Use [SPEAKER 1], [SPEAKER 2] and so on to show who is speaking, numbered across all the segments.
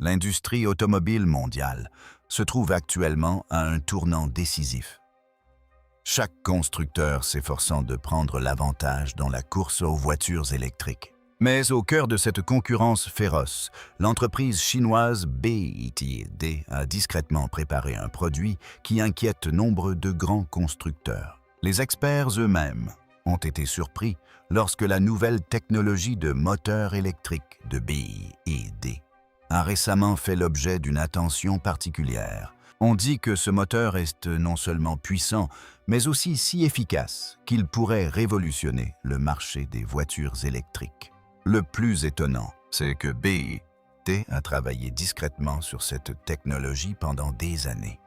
[SPEAKER 1] l'industrie automobile mondiale se trouve actuellement à un tournant décisif. Chaque constructeur s'efforçant de prendre l'avantage dans la course aux voitures électriques. Mais au cœur de cette concurrence féroce, l'entreprise chinoise BYD a discrètement préparé un produit qui inquiète nombre de grands constructeurs. Les experts eux-mêmes ont été surpris lorsque la nouvelle technologie de moteur électrique de BYD a récemment fait l'objet d'une attention particulière. On dit que ce moteur est non seulement puissant, mais aussi si efficace qu'il pourrait révolutionner le marché des voitures électriques. Le plus étonnant, c'est que BYD a travaillé discrètement sur cette technologie pendant des années.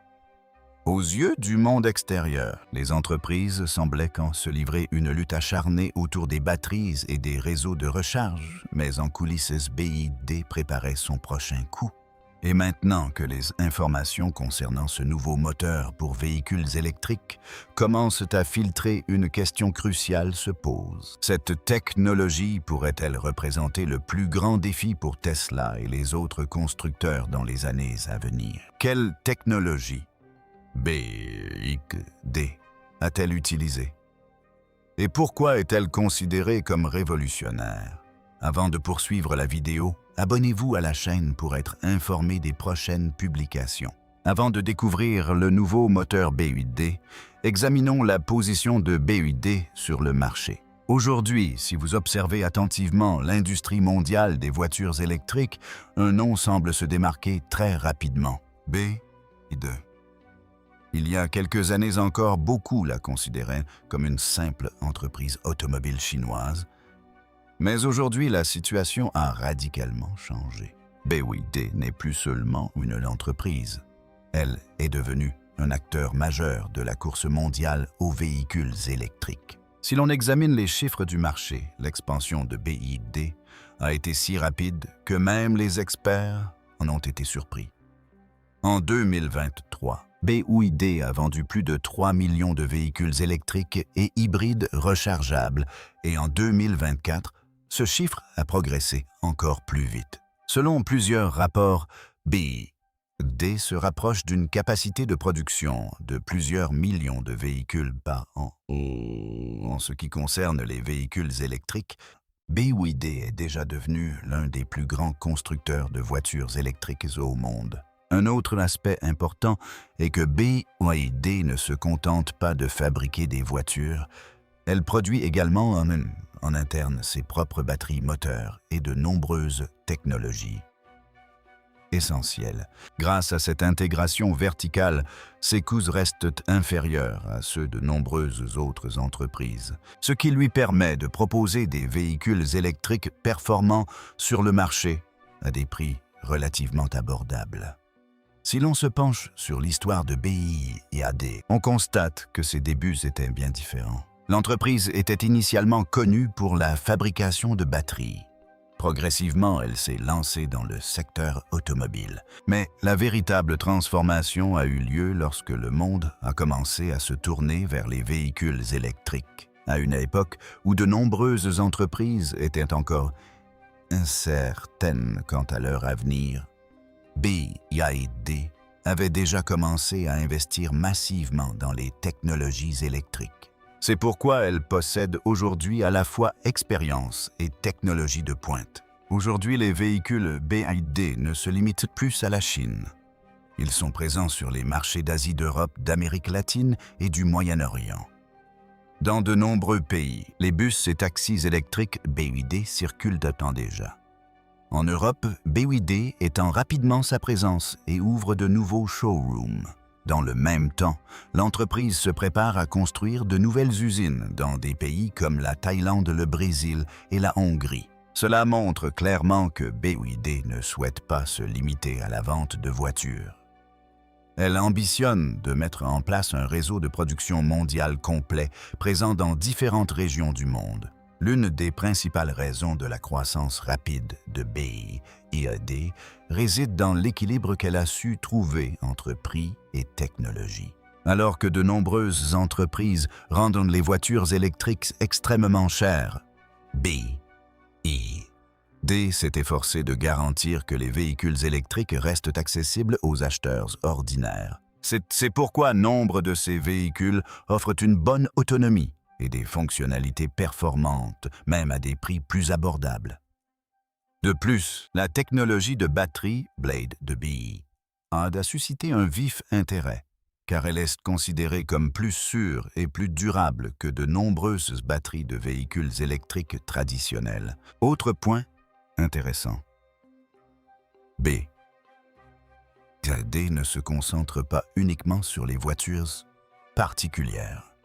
[SPEAKER 1] Aux yeux du monde extérieur, les entreprises semblaient se livrer une lutte acharnée autour des batteries et des réseaux de recharge, mais en coulisses, BYD préparait son prochain coup. Et maintenant que les informations concernant ce nouveau moteur pour véhicules électriques commencent à filtrer, une question cruciale se pose. Cette technologie pourrait-elle représenter le plus grand défi pour Tesla et les autres constructeurs dans les années à venir? Quelle technologie BYD a-t-elle utilisée? Et pourquoi est-elle considérée comme révolutionnaire? Avant de poursuivre la vidéo, abonnez-vous à la chaîne pour être informé des prochaines publications. Avant de découvrir le nouveau moteur BYD, examinons la position de BYD sur le marché. Aujourd'hui, si vous observez attentivement l'industrie mondiale des voitures électriques, un nom semble se démarquer très rapidement. BYD. Il y a quelques années encore, beaucoup la considéraient comme une simple entreprise automobile chinoise. Mais aujourd'hui, la situation a radicalement changé. BYD n'est plus seulement une entreprise. Elle est devenue un acteur majeur de la course mondiale aux véhicules électriques. Si l'on examine les chiffres du marché, l'expansion de BYD a été si rapide que même les experts en ont été surpris. En 2023, BYD a vendu plus de 3 millions de véhicules électriques et hybrides rechargeables et en 2024, ce chiffre a progressé encore plus vite. Selon plusieurs rapports, BYD se rapproche d'une capacité de production de plusieurs millions de véhicules par an. En ce qui concerne les véhicules électriques, BYD est déjà devenu l'un des plus grands constructeurs de voitures électriques au monde. Un autre aspect important est que BYD ne se contente pas de fabriquer des voitures, elle produit également en interne ses propres batteries moteurs et de nombreuses technologies essentielles. Grâce à cette intégration verticale, ses coûts restent inférieurs à ceux de nombreuses autres entreprises, ce qui lui permet de proposer des véhicules électriques performants sur le marché à des prix relativement abordables. Si l'on se penche sur l'histoire de BYD, on constate que ses débuts étaient bien différents. L'entreprise était initialement connue pour la fabrication de batteries. Progressivement, elle s'est lancée dans le secteur automobile. Mais la véritable transformation a eu lieu lorsque le monde a commencé à se tourner vers les véhicules électriques, à une époque où de nombreuses entreprises étaient encore incertaines quant à leur avenir. BYD avait déjà commencé à investir massivement dans les technologies électriques. C'est pourquoi elle possède aujourd'hui à la fois expérience et technologie de pointe. Aujourd'hui, les véhicules BYD ne se limitent plus à la Chine. Ils sont présents sur les marchés d'Asie, d'Europe, d'Amérique latine et du Moyen-Orient. Dans de nombreux pays, les bus et taxis électriques BYD circulent depuis déjà. En Europe, BYD étend rapidement sa présence et ouvre de nouveaux showrooms. Dans le même temps, l'entreprise se prépare à construire de nouvelles usines dans des pays comme la Thaïlande, le Brésil et la Hongrie. Cela montre clairement que BYD ne souhaite pas se limiter à la vente de voitures. Elle ambitionne de mettre en place un réseau de production mondial complet présent dans différentes régions du monde. L'une des principales raisons de la croissance rapide de BYD réside dans l'équilibre qu'elle a su trouver entre prix et technologie. Alors que de nombreuses entreprises rendent les voitures électriques extrêmement chères, BYD D s'est efforcé de garantir que les véhicules électriques restent accessibles aux acheteurs ordinaires. C'est pourquoi nombre de ces véhicules offrent une bonne autonomie et des fonctionnalités performantes, même à des prix plus abordables. De plus, la technologie de batterie Blade de BE a suscité un vif intérêt, car elle est considérée comme plus sûre et plus durable que de nombreuses batteries de véhicules électriques traditionnels. Autre point intéressant. B. D ne se concentre pas uniquement sur les voitures particulières.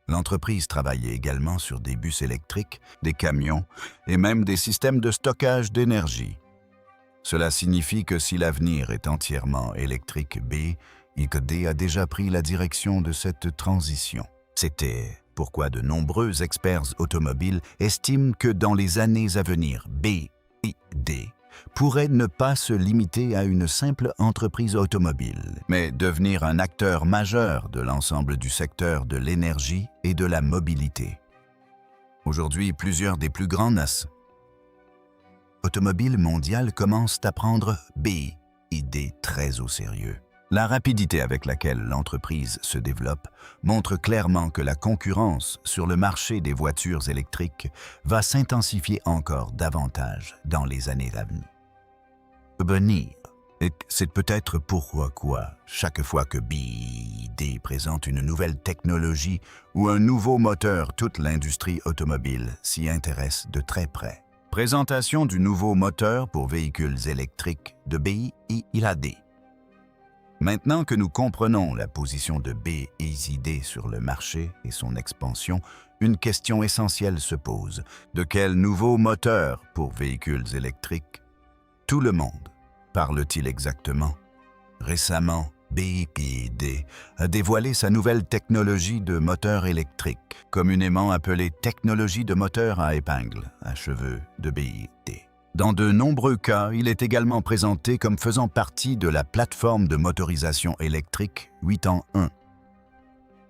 [SPEAKER 1] L'entreprise travaillait également sur des bus électriques, des camions et même des systèmes de stockage d'énergie. Cela signifie que si l'avenir est entièrement électrique, BYD a déjà pris la direction de cette transition. C'était pourquoi de nombreux experts automobiles estiment que dans les années à venir, BYD pourrait ne pas se limiter à une simple entreprise automobile, mais devenir un acteur majeur de l'ensemble du secteur de l'énergie et de la mobilité. Aujourd'hui, plusieurs des plus grandes automobiles mondiales commencent à prendre BYD très au sérieux. La rapidité avec laquelle l'entreprise se développe montre clairement que la concurrence sur le marché des voitures électriques va s'intensifier encore davantage dans les années à venir. Et c'est peut-être pourquoi chaque fois que BYD présente une nouvelle technologie ou un nouveau moteur, toute l'industrie automobile s'y intéresse de très près. Présentation du nouveau moteur pour véhicules électriques de BYD. Maintenant que nous comprenons la position de BYD sur le marché et son expansion, une question essentielle se pose. De quel nouveau moteur pour véhicules électriques tout le monde parle-t-il exactement? Récemment, BYD a dévoilé sa nouvelle technologie de moteur électrique, communément appelée technologie de moteur à épingle à cheveux de BYD. Dans de nombreux cas, il est également présenté comme faisant partie de la plateforme de motorisation électrique 8 en 1.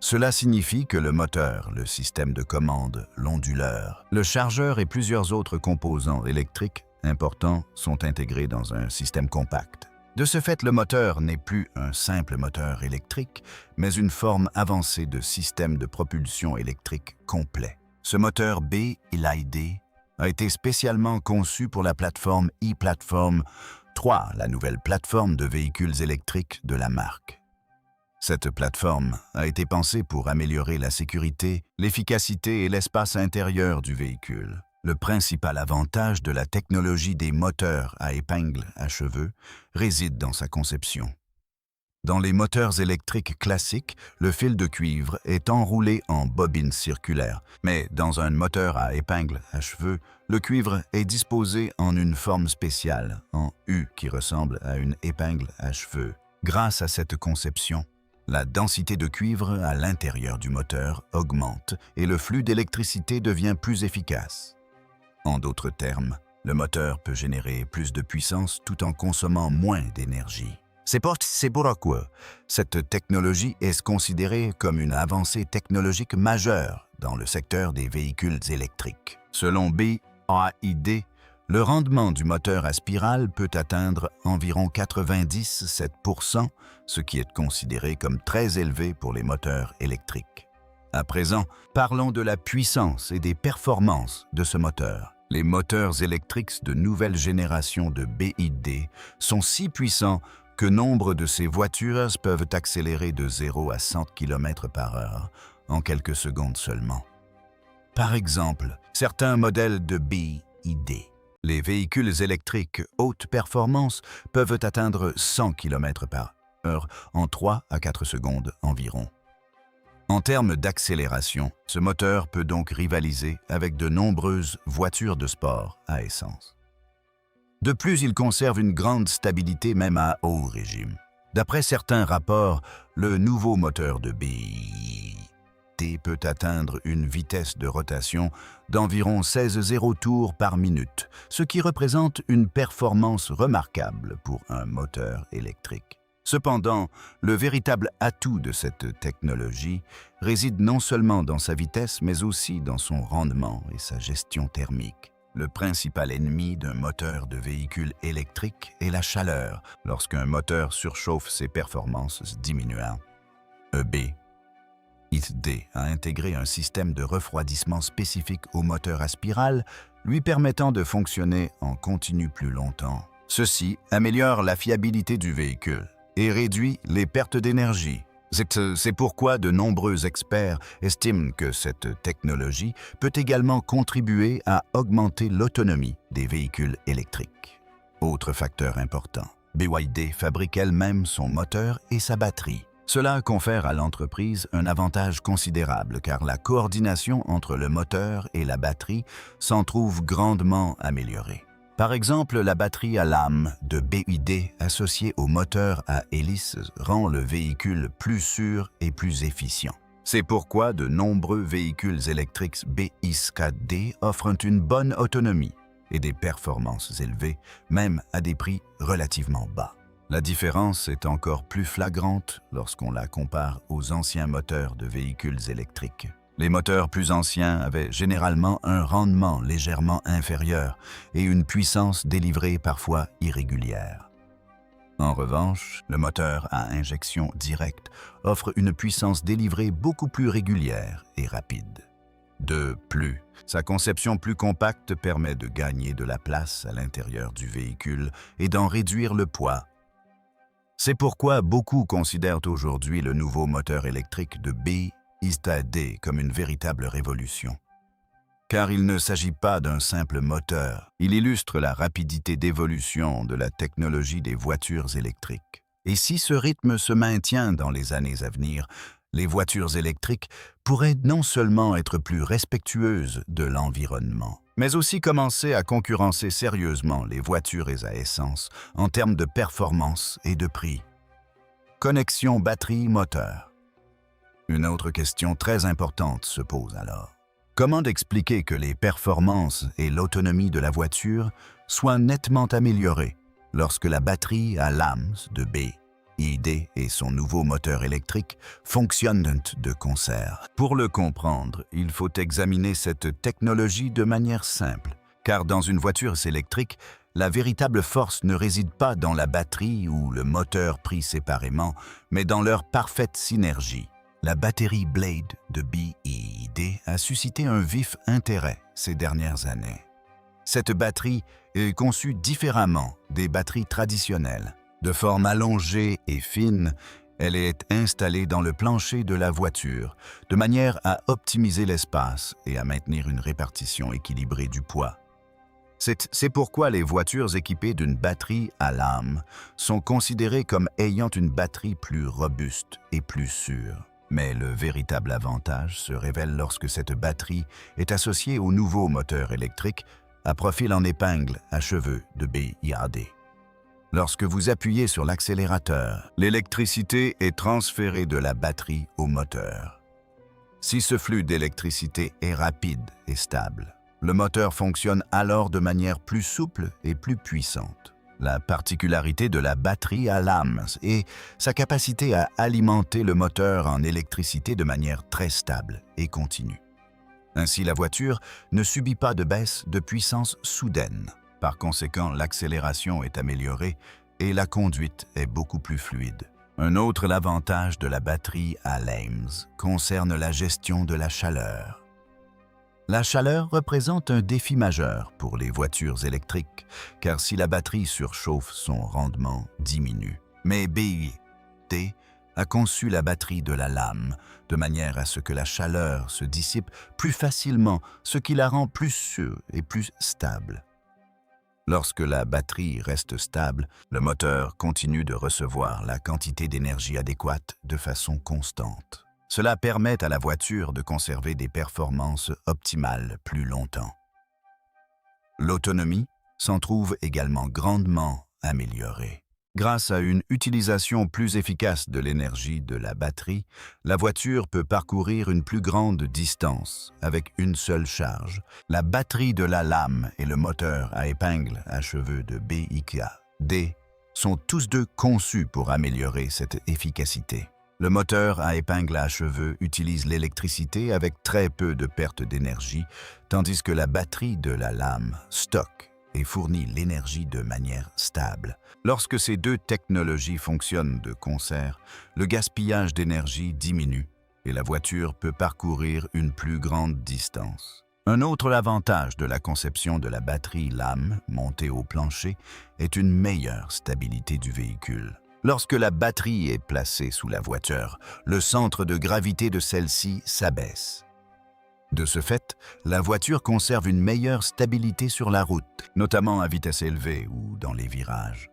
[SPEAKER 1] Cela signifie que le moteur, le système de commande, l'onduleur, le chargeur et plusieurs autres composants électriques importants sont intégrés dans un système compact. De ce fait, le moteur n'est plus un simple moteur électrique, mais une forme avancée de système de propulsion électrique complet. Ce moteur BYD a été spécialement conçu pour la plateforme e-Platform 3, la nouvelle plateforme de véhicules électriques de la marque. Cette plateforme a été pensée pour améliorer la sécurité, l'efficacité et l'espace intérieur du véhicule. Le principal avantage de la technologie des moteurs à épingle à cheveux réside dans sa conception. Dans les moteurs électriques classiques, le fil de cuivre est enroulé en bobine circulaire, mais dans un moteur à épingle à cheveux, le cuivre est disposé en une forme spéciale, en U qui ressemble à une épingle à cheveux. Grâce à cette conception, la densité de cuivre à l'intérieur du moteur augmente et le flux d'électricité devient plus efficace. En d'autres termes, le moteur peut générer plus de puissance tout en consommant moins d'énergie. C'est pourquoi cette technologie est considérée comme une avancée technologique majeure dans le secteur des véhicules électriques. Selon BYD, le rendement du moteur à spirale peut atteindre environ 97%, ce qui est considéré comme très élevé pour les moteurs électriques. À présent, parlons de la puissance et des performances de ce moteur. Les moteurs électriques de nouvelle génération de BYD sont si puissants que nombre de ces voitures peuvent accélérer de 0 à 100 km/h en quelques secondes seulement. Par exemple, certains modèles de BYD, les véhicules électriques haute performance peuvent atteindre 100 km/h en 3 à 4 secondes environ. En termes d'accélération, ce moteur peut donc rivaliser avec de nombreuses voitures de sport à essence. De plus, il conserve une grande stabilité même à haut régime. D'après certains rapports, le nouveau moteur de BYD peut atteindre une vitesse de rotation d'environ 16,0 tours par minute, ce qui représente une performance remarquable pour un moteur électrique. Cependant, le véritable atout de cette technologie réside non seulement dans sa vitesse, mais aussi dans son rendement et sa gestion thermique. Le principal ennemi d'un moteur de véhicule électrique est la chaleur, lorsqu'un moteur surchauffe ses performances diminuant. EB ITD a intégré un système de refroidissement spécifique au moteur à spirale, lui permettant de fonctionner en continu plus longtemps. Ceci améliore la fiabilité du véhicule et réduit les pertes d'énergie. C'est pourquoi de nombreux experts estiment que cette technologie peut également contribuer à augmenter l'autonomie des véhicules électriques. Autre facteur important, BYD fabrique elle-même son moteur et sa batterie. Cela confère à l'entreprise un avantage considérable car la coordination entre le moteur et la batterie s'en trouve grandement améliorée. Par exemple, la batterie à lame de BYD associée au moteur à hélice rend le véhicule plus sûr et plus efficient. C'est pourquoi de nombreux véhicules électriques BYD offrent une bonne autonomie et des performances élevées, même à des prix relativement bas. La différence est encore plus flagrante lorsqu'on la compare aux anciens moteurs de véhicules électriques. Les moteurs plus anciens avaient généralement un rendement légèrement inférieur et une puissance délivrée parfois irrégulière. En revanche, le moteur à injection directe offre une puissance délivrée beaucoup plus régulière et rapide. De plus, sa conception plus compacte permet de gagner de la place à l'intérieur du véhicule et d'en réduire le poids. C'est pourquoi beaucoup considèrent aujourd'hui le nouveau moteur électrique de BYD comme une véritable révolution. Car il ne s'agit pas d'un simple moteur, il illustre la rapidité d'évolution de la technologie des voitures électriques. Et si ce rythme se maintient dans les années à venir, les voitures électriques pourraient non seulement être plus respectueuses de l'environnement, mais aussi commencer à concurrencer sérieusement les voitures à essence en termes de performance et de prix. Connexion batterie-moteur. Une autre question très importante se pose alors. Comment expliquer que les performances et l'autonomie de la voiture soient nettement améliorées lorsque la batterie à lame de BYD et son nouveau moteur électrique fonctionnent de concert? Pour le comprendre, il faut examiner cette technologie de manière simple, car dans une voiture électrique, la véritable force ne réside pas dans la batterie ou le moteur pris séparément, mais dans leur parfaite synergie. La batterie Blade de BYD a suscité un vif intérêt ces dernières années. Cette batterie est conçue différemment des batteries traditionnelles. De forme allongée et fine, elle est installée dans le plancher de la voiture, de manière à optimiser l'espace et à maintenir une répartition équilibrée du poids. C'est pourquoi les voitures équipées d'une batterie à lame sont considérées comme ayant une batterie plus robuste et plus sûre. Mais le véritable avantage se révèle lorsque cette batterie est associée au nouveau moteur électrique à profil en épingle à cheveux de BYD. Lorsque vous appuyez sur l'accélérateur, l'électricité est transférée de la batterie au moteur. Si ce flux d'électricité est rapide et stable, le moteur fonctionne alors de manière plus souple et plus puissante. La particularité de la batterie à lame est sa capacité à alimenter le moteur en électricité de manière très stable et continue. Ainsi, la voiture ne subit pas de baisse de puissance soudaine. Par conséquent, l'accélération est améliorée et la conduite est beaucoup plus fluide. Un autre avantage de la batterie à lame concerne la gestion de la chaleur. La chaleur représente un défi majeur pour les voitures électriques, car si la batterie surchauffe, son rendement diminue. Mais BYD a conçu la batterie de la lame de manière à ce que la chaleur se dissipe plus facilement, ce qui la rend plus sûre et plus stable. Lorsque la batterie reste stable, le moteur continue de recevoir la quantité d'énergie adéquate de façon constante. Cela permet à la voiture de conserver des performances optimales plus longtemps. L'autonomie s'en trouve également grandement améliorée. Grâce à une utilisation plus efficace de l'énergie de la batterie, la voiture peut parcourir une plus grande distance avec une seule charge. La batterie de la lame et le moteur à épingle à cheveux de BYD sont tous deux conçus pour améliorer cette efficacité. Le moteur à épingle à cheveux utilise l'électricité avec très peu de perte d'énergie, tandis que la batterie de la lame stocke et fournit l'énergie de manière stable. Lorsque ces deux technologies fonctionnent de concert, le gaspillage d'énergie diminue et la voiture peut parcourir une plus grande distance. Un autre avantage de la conception de la batterie lame montée au plancher est une meilleure stabilité du véhicule. Lorsque la batterie est placée sous la voiture, le centre de gravité de celle-ci s'abaisse. De ce fait, la voiture conserve une meilleure stabilité sur la route, notamment à vitesse élevée ou dans les virages.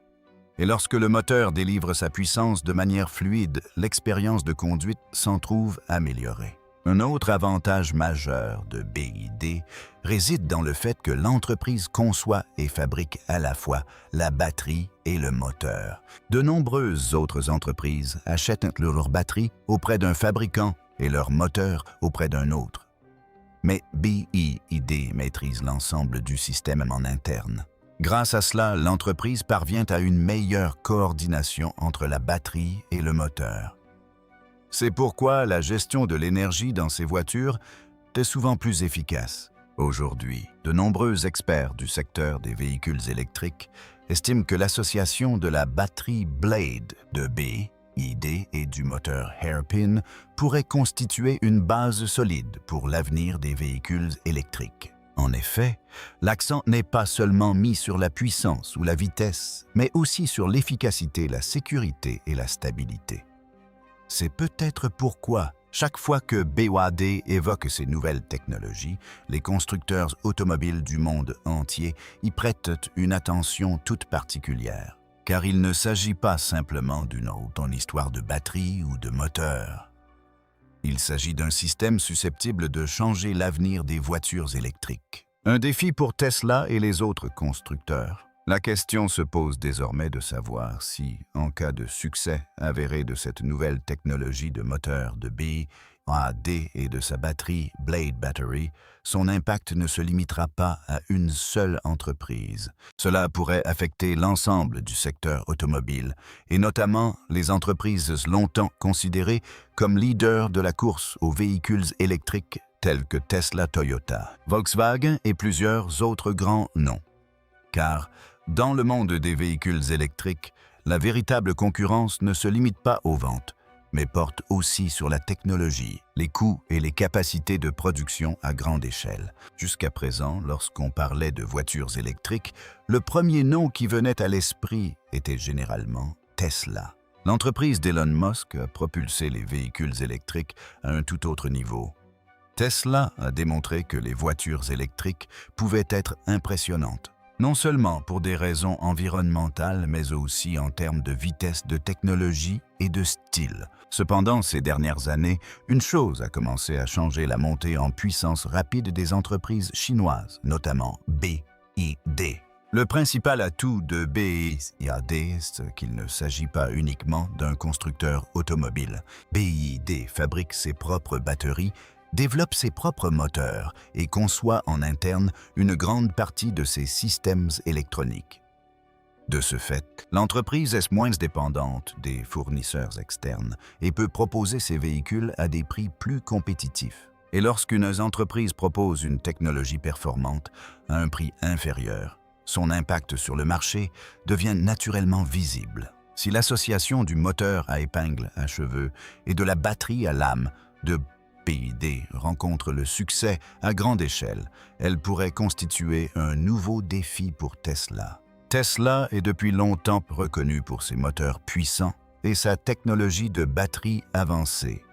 [SPEAKER 1] Et lorsque le moteur délivre sa puissance de manière fluide, l'expérience de conduite s'en trouve améliorée. Un autre avantage majeur de BYD réside dans le fait que l'entreprise conçoit et fabrique à la fois la batterie et le moteur. De nombreuses autres entreprises achètent leur batterie auprès d'un fabricant et leur moteur auprès d'un autre. Mais BYD maîtrise l'ensemble du système en interne. Grâce à cela, l'entreprise parvient à une meilleure coordination entre la batterie et le moteur. C'est pourquoi la gestion de l'énergie dans ces voitures est souvent plus efficace. Aujourd'hui, de nombreux experts du secteur des véhicules électriques estiment que l'association de la batterie Blade de BYD et du moteur Hairpin pourrait constituer une base solide pour l'avenir des véhicules électriques. En effet, l'accent n'est pas seulement mis sur la puissance ou la vitesse, mais aussi sur l'efficacité, la sécurité et la stabilité. C'est peut-être pourquoi, chaque fois que BYD évoque ces nouvelles technologies, les constructeurs automobiles du monde entier y prêtent une attention toute particulière. Car il ne s'agit pas simplement d'une histoire de batterie ou de moteur. Il s'agit d'un système susceptible de changer l'avenir des voitures électriques. Un défi pour Tesla et les autres constructeurs. La question se pose désormais de savoir si, en cas de succès avéré de cette nouvelle technologie de moteur de BYD et de sa batterie Blade Battery, son impact ne se limitera pas à une seule entreprise. Cela pourrait affecter l'ensemble du secteur automobile, et notamment les entreprises longtemps considérées comme leaders de la course aux véhicules électriques tels que Tesla, Toyota, Volkswagen et plusieurs autres grands noms. Car, dans le monde des véhicules électriques, la véritable concurrence ne se limite pas aux ventes, mais porte aussi sur la technologie, les coûts et les capacités de production à grande échelle. Jusqu'à présent, lorsqu'on parlait de voitures électriques, le premier nom qui venait à l'esprit était généralement Tesla. L'entreprise d'Elon Musk a propulsé les véhicules électriques à un tout autre niveau. Tesla a démontré que les voitures électriques pouvaient être impressionnantes. Non seulement pour des raisons environnementales, mais aussi en termes de vitesse de technologie et de style. Cependant, ces dernières années, une chose a commencé à changer: la montée en puissance rapide des entreprises chinoises, notamment BYD. Le principal atout de BYD est qu'il ne s'agit pas uniquement d'un constructeur automobile. BYD fabrique ses propres batteries, développe ses propres moteurs et conçoit en interne une grande partie de ses systèmes électroniques. De ce fait, l'entreprise est moins dépendante des fournisseurs externes et peut proposer ses véhicules à des prix plus compétitifs. Et lorsqu'une entreprise propose une technologie performante à un prix inférieur, son impact sur le marché devient naturellement visible. Si l'association du moteur à épingle à cheveux et de la batterie à lame de BYD rencontre le succès à grande échelle, elle pourrait constituer un nouveau défi pour Tesla. Tesla est depuis longtemps reconnu pour ses moteurs puissants et sa technologie de batterie avancée.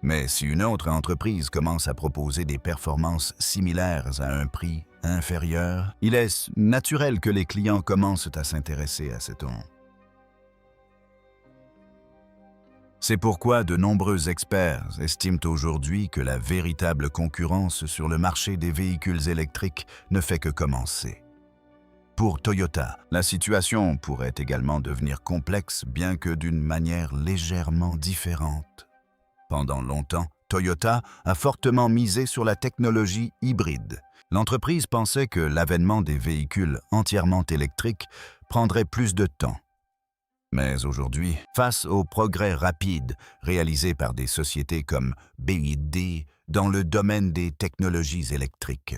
[SPEAKER 1] Mais si une autre entreprise commence à proposer des performances similaires à un prix inférieur, il est naturel que les clients commencent à s'intéresser à cet nom. C'est pourquoi de nombreux experts estiment aujourd'hui que la véritable concurrence sur le marché des véhicules électriques ne fait que commencer. Pour Toyota, la situation pourrait également devenir complexe, bien que d'une manière légèrement différente. Pendant longtemps, Toyota a fortement misé sur la technologie hybride. L'entreprise pensait que l'avènement des véhicules entièrement électriques prendrait plus de temps. Mais aujourd'hui, face aux progrès rapides réalisés par des sociétés comme BYD dans le domaine des technologies électriques,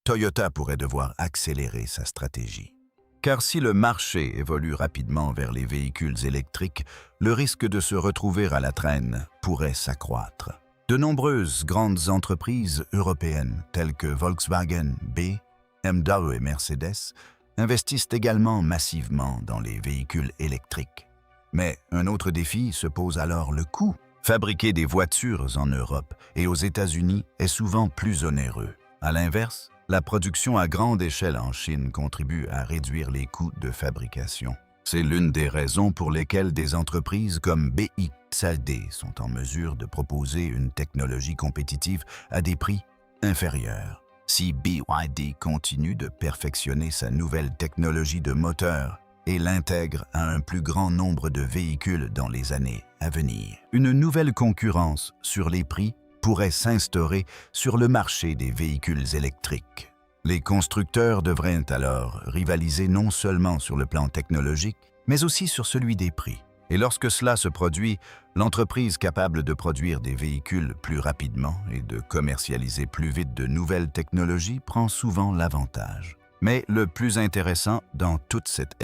[SPEAKER 1] Toyota pourrait devoir accélérer sa stratégie. Car si le marché évolue rapidement vers les véhicules électriques, le risque de se retrouver à la traîne pourrait s'accroître. De nombreuses grandes entreprises européennes telles que Volkswagen, BMW et Mercedes investissent également massivement dans les véhicules électriques. Mais un autre défi se pose alors: le coût. Fabriquer des voitures en Europe et aux États-Unis est souvent plus onéreux. À l'inverse, la production à grande échelle en Chine contribue à réduire les coûts de fabrication. C'est l'une des raisons pour lesquelles des entreprises comme BYD sont en mesure de proposer une technologie compétitive à des prix inférieurs. Si BYD continue de perfectionner sa nouvelle technologie de moteur et l'intègre à un plus grand nombre de véhicules dans les années à venir, une nouvelle concurrence sur les prix pourrait s'instaurer sur le marché des véhicules électriques. Les constructeurs devraient alors rivaliser non seulement sur le plan technologique, mais aussi sur celui des prix. Et lorsque cela se produit, l'entreprise capable de produire des véhicules plus rapidement et de commercialiser plus vite de nouvelles technologies prend souvent l'avantage. Mais le plus intéressant dans toute cette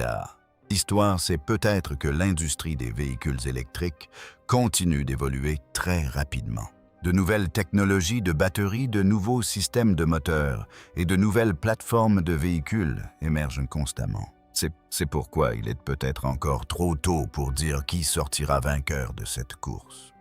[SPEAKER 1] histoire, c'est peut-être que l'industrie des véhicules électriques continue d'évoluer très rapidement. De nouvelles technologies de batteries, de nouveaux systèmes de moteurs et de nouvelles plateformes de véhicules émergent constamment. C'est pourquoi il est peut-être encore trop tôt pour dire qui sortira vainqueur de cette course.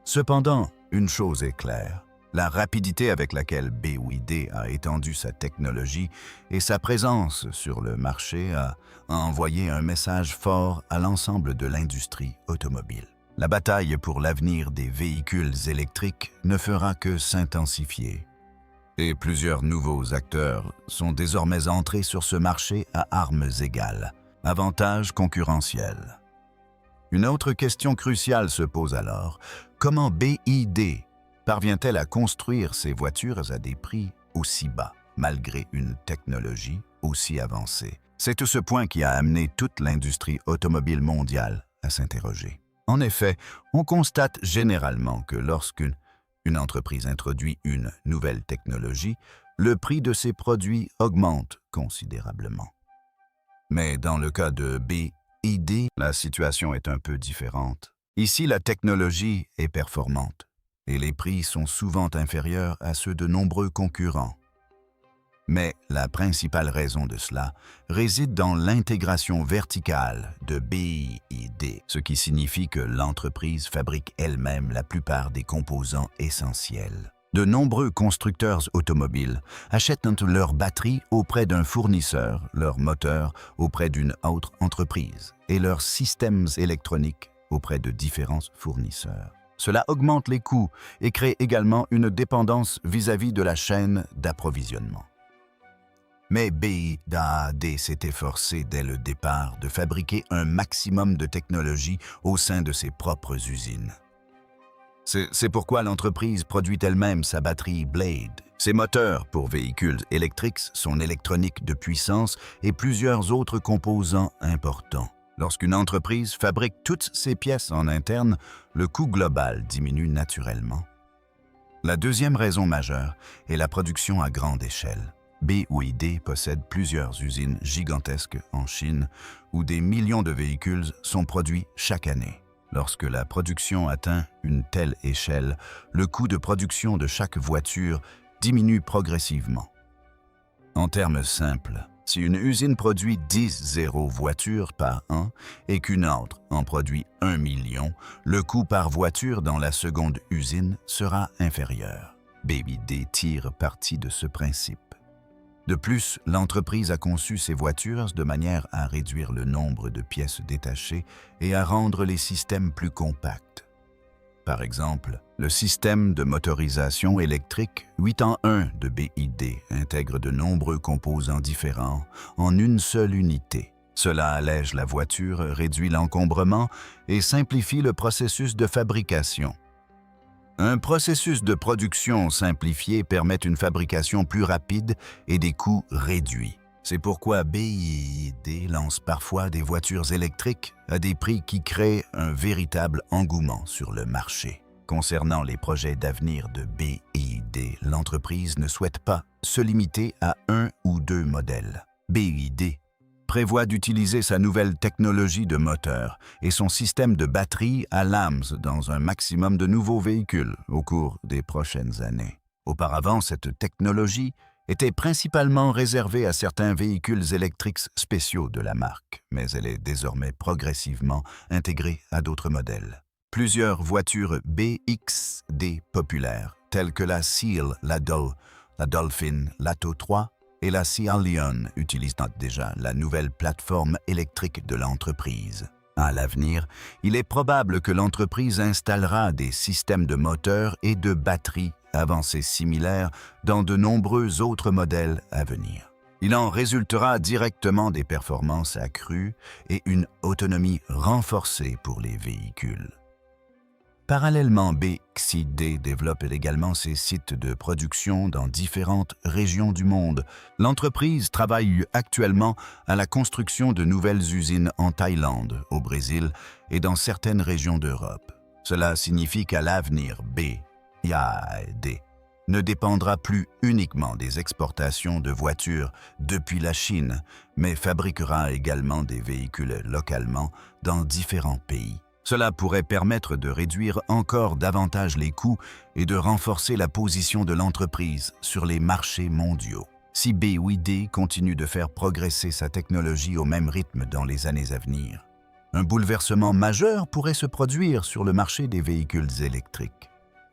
[SPEAKER 1] Cependant, une chose est claire: la rapidité avec laquelle BYD a étendu sa technologie et sa présence sur le marché a envoyé un message fort à l'ensemble de l'industrie automobile. La bataille pour l'avenir des véhicules électriques ne fera que s'intensifier. Et plusieurs nouveaux acteurs sont désormais entrés sur ce marché à armes égales, avantage concurrentiel. Une autre question cruciale se pose alors: comment BYD parvient-elle à construire ces voitures à des prix aussi bas, malgré une technologie aussi avancée? C'est tout ce point qui a amené toute l'industrie automobile mondiale à s'interroger. En effet, on constate généralement que lorsqu'une entreprise introduit une nouvelle technologie, le prix de ses produits augmente considérablement. Mais dans le cas de BYD, la situation est un peu différente. Ici, la technologie est performante et les prix sont souvent inférieurs à ceux de nombreux concurrents. Mais la principale raison de cela réside dans l'intégration verticale de BYD, ce qui signifie que l'entreprise fabrique elle-même la plupart des composants essentiels. De nombreux constructeurs automobiles achètent leurs batteries auprès d'un fournisseur, leurs moteurs auprès d'une autre entreprise et leurs systèmes électroniques auprès de différents fournisseurs. Cela augmente les coûts et crée également une dépendance vis-à-vis de la chaîne d'approvisionnement. Mais BYD s'est efforcé dès le départ de fabriquer un maximum de technologie au sein de ses propres usines. C'est pourquoi l'entreprise produit elle-même sa batterie Blade, ses moteurs pour véhicules électriques, son électronique de puissance et plusieurs autres composants importants. Lorsqu'une entreprise fabrique toutes ses pièces en interne, le coût global diminue naturellement. La deuxième raison majeure est la production à grande échelle. BYD possède plusieurs usines gigantesques en Chine où des millions de véhicules sont produits chaque année. Lorsque la production atteint une telle échelle, le coût de production de chaque voiture diminue progressivement. En termes simples, si une usine produit 10 voitures par an et qu'une autre en produit 1 million, le coût par voiture dans la seconde usine sera inférieur. BYD tire parti de ce principe. De plus, l'entreprise a conçu ses voitures de manière à réduire le nombre de pièces détachées et à rendre les systèmes plus compacts. Par exemple, le système de motorisation électrique 8 en 1 de BYD intègre de nombreux composants différents en une seule unité. Cela allège la voiture, réduit l'encombrement et simplifie le processus de fabrication. Un processus de production simplifié permet une fabrication plus rapide et des coûts réduits. C'est pourquoi BYD lance parfois des voitures électriques à des prix qui créent un véritable engouement sur le marché. Concernant les projets d'avenir de BYD, l'entreprise ne souhaite pas se limiter à un ou deux modèles. BYD prévoit d'utiliser sa nouvelle technologie de moteur et son système de batterie à LAMS dans un maximum de nouveaux véhicules au cours des prochaines années. Auparavant, cette technologie était principalement réservée à certains véhicules électriques spéciaux de la marque, mais elle est désormais progressivement intégrée à d'autres modèles. Plusieurs voitures BXD populaires, telles que la Seal, la Dolphin, l'Atto 3 et la Sea Lion, utilisent déjà la nouvelle plateforme électrique de l'entreprise. À l'avenir, il est probable que l'entreprise installera des systèmes de moteurs et de batteries avancées similaires dans de nombreux autres modèles à venir. Il en résultera directement des performances accrues et une autonomie renforcée pour les véhicules. Parallèlement, BXD développe également ses sites de production dans différentes régions du monde. L'entreprise travaille actuellement à la construction de nouvelles usines en Thaïlande, au Brésil et dans certaines régions d'Europe. Cela signifie qu'à l'avenir, BYD ne dépendra plus uniquement des exportations de voitures depuis la Chine, mais fabriquera également des véhicules localement dans différents pays. Cela pourrait permettre de réduire encore davantage les coûts et de renforcer la position de l'entreprise sur les marchés mondiaux. Si BYD continue de faire progresser sa technologie au même rythme dans les années à venir, un bouleversement majeur pourrait se produire sur le marché des véhicules électriques.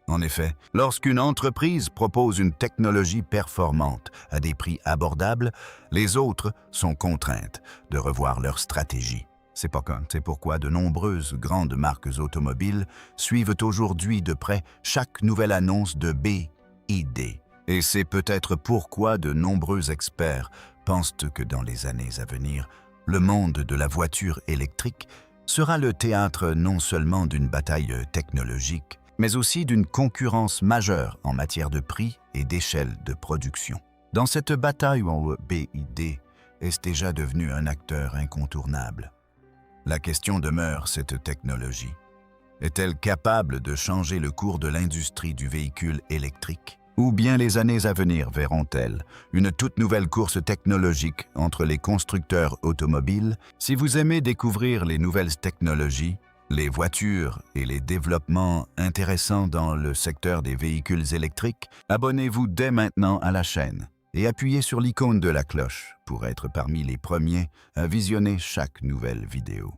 [SPEAKER 1] En effet, lorsqu'une entreprise propose une technologie performante à des prix abordables, les autres sont contraintes de revoir leur stratégie. C'est pourquoi de nombreuses grandes marques automobiles suivent aujourd'hui de près chaque nouvelle annonce de BYD. Et c'est peut-être pourquoi de nombreux experts pensent que dans les années à venir, le monde de la voiture électrique sera le théâtre non seulement d'une bataille technologique, mais aussi d'une concurrence majeure en matière de prix et d'échelle de production. Dans cette bataille, BYD est déjà devenu un acteur incontournable. La question demeure, cette technologie est-elle capable de changer le cours de l'industrie du véhicule électrique? Ou bien les années à venir verront-elles une toute nouvelle course technologique entre les constructeurs automobiles? Si vous aimez découvrir les nouvelles technologies, les voitures et les développements intéressants dans le secteur des véhicules électriques, abonnez-vous dès maintenant à la chaîne et appuyez sur l'icône de la cloche pour être parmi les premiers à visionner chaque nouvelle vidéo.